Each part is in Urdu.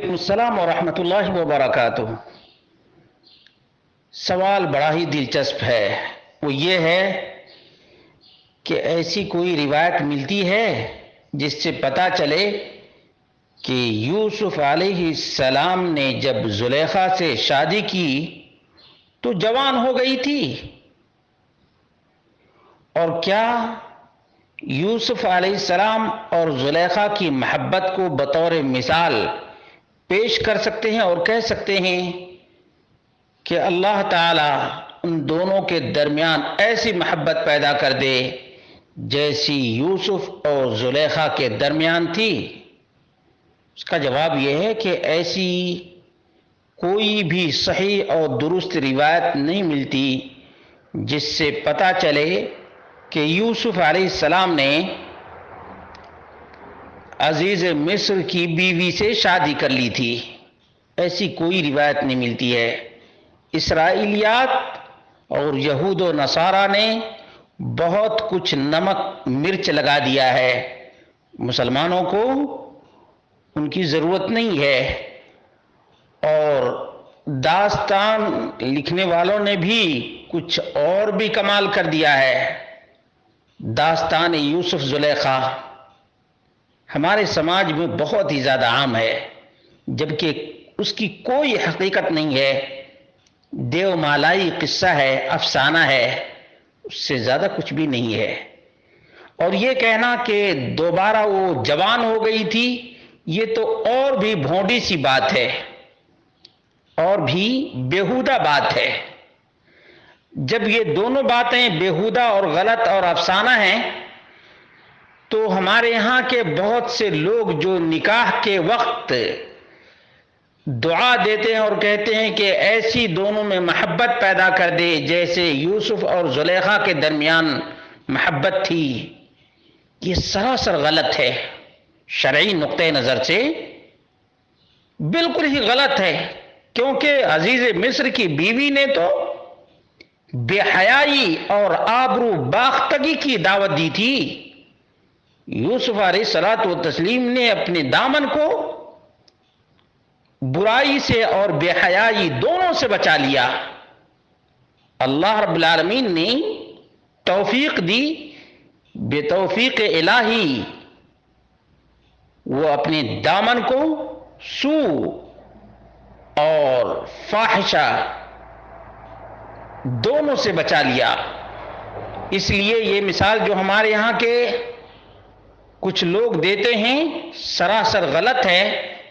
السلام ورحمۃ اللہ وبرکاتہ۔ سوال بڑا ہی دلچسپ ہے، وہ یہ ہے کہ ایسی کوئی روایت ملتی ہے جس سے پتہ چلے کہ یوسف علیہ السلام نے جب زلیخا سے شادی کی تو جوان ہو گئی تھی؟ اور کیا یوسف علیہ السلام اور زلیخا کی محبت کو بطور مثال پیش کر سکتے ہیں اور کہہ سکتے ہیں کہ اللہ تعالی ان دونوں کے درمیان ایسی محبت پیدا کر دے جیسی یوسف اور زلیخا کے درمیان تھی؟ اس کا جواب یہ ہے کہ ایسی کوئی بھی صحیح اور درست روایت نہیں ملتی جس سے پتہ چلے کہ یوسف علیہ السلام نے عزیز مصر کی بیوی سے شادی کر لی تھی۔ ایسی کوئی روایت نہیں ملتی ہے۔ اسرائیلیات اور یہود و نصارہ نے بہت کچھ نمک مرچ لگا دیا ہے، مسلمانوں کو ان کی ضرورت نہیں ہے۔ اور داستان لکھنے والوں نے بھی کچھ اور بھی کمال کر دیا ہے۔ داستان یوسف زلیخا ہمارے سماج میں بہت ہی زیادہ عام ہے، جبکہ اس کی کوئی حقیقت نہیں ہے، دیو مالائی قصہ ہے، افسانہ ہے، اس سے زیادہ کچھ بھی نہیں ہے۔ اور یہ کہنا کہ دوبارہ وہ جوان ہو گئی تھی، یہ تو اور بھی بھونڈی سی بات ہے، اور بھی بیہودہ بات ہے۔ جب یہ دونوں باتیں بیہودہ اور غلط اور افسانہ ہیں تو ہمارے یہاں کے بہت سے لوگ جو نکاح کے وقت دعا دیتے ہیں اور کہتے ہیں کہ ایسی دونوں میں محبت پیدا کر دے جیسے یوسف اور زلیخا کے درمیان محبت تھی، یہ سراسر غلط ہے۔ شرعی نقطۂ نظر سے بالکل ہی غلط ہے، کیونکہ عزیز مصر کی بیوی نے تو بے حیائی اور آبرو باختگی کی دعوت دی تھی۔ یوسف علیہ الصلوۃ والتسلیم نے اپنے دامن کو برائی سے اور بے حیائی دونوں سے بچا لیا۔ اللہ رب العالمین نے توفیق دی، بے توفیق الہی وہ اپنے دامن کو سو اور فاحشہ دونوں سے بچا لیا۔ اس لیے یہ مثال جو ہمارے یہاں کے کچھ لوگ دیتے ہیں سراسر غلط ہے۔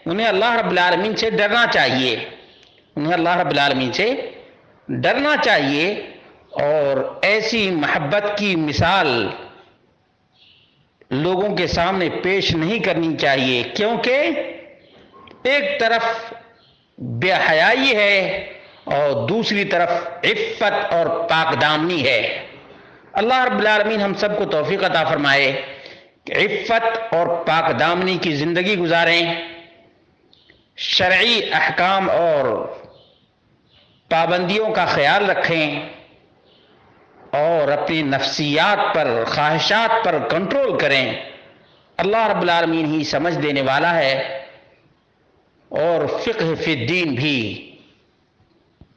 انہیں اللہ رب العالمین سے ڈرنا چاہیے، انہیں اللہ رب العالمین سے ڈرنا چاہیے، اور ایسی محبت کی مثال لوگوں کے سامنے پیش نہیں کرنی چاہیے، کیونکہ ایک طرف بے حیائی ہے اور دوسری طرف عفت اور پاک دامنی ہے۔ اللہ رب العالمین ہم سب کو توفیق عطا فرمائے کہ عفت اور پاک دامنی کی زندگی گزاریں، شرعی احکام اور پابندیوں کا خیال رکھیں، اور اپنی نفسیات پر، خواہشات پر کنٹرول کریں۔ اللہ رب العالمین ہی سمجھ دینے والا ہے، اور فقہ فی الدین بھی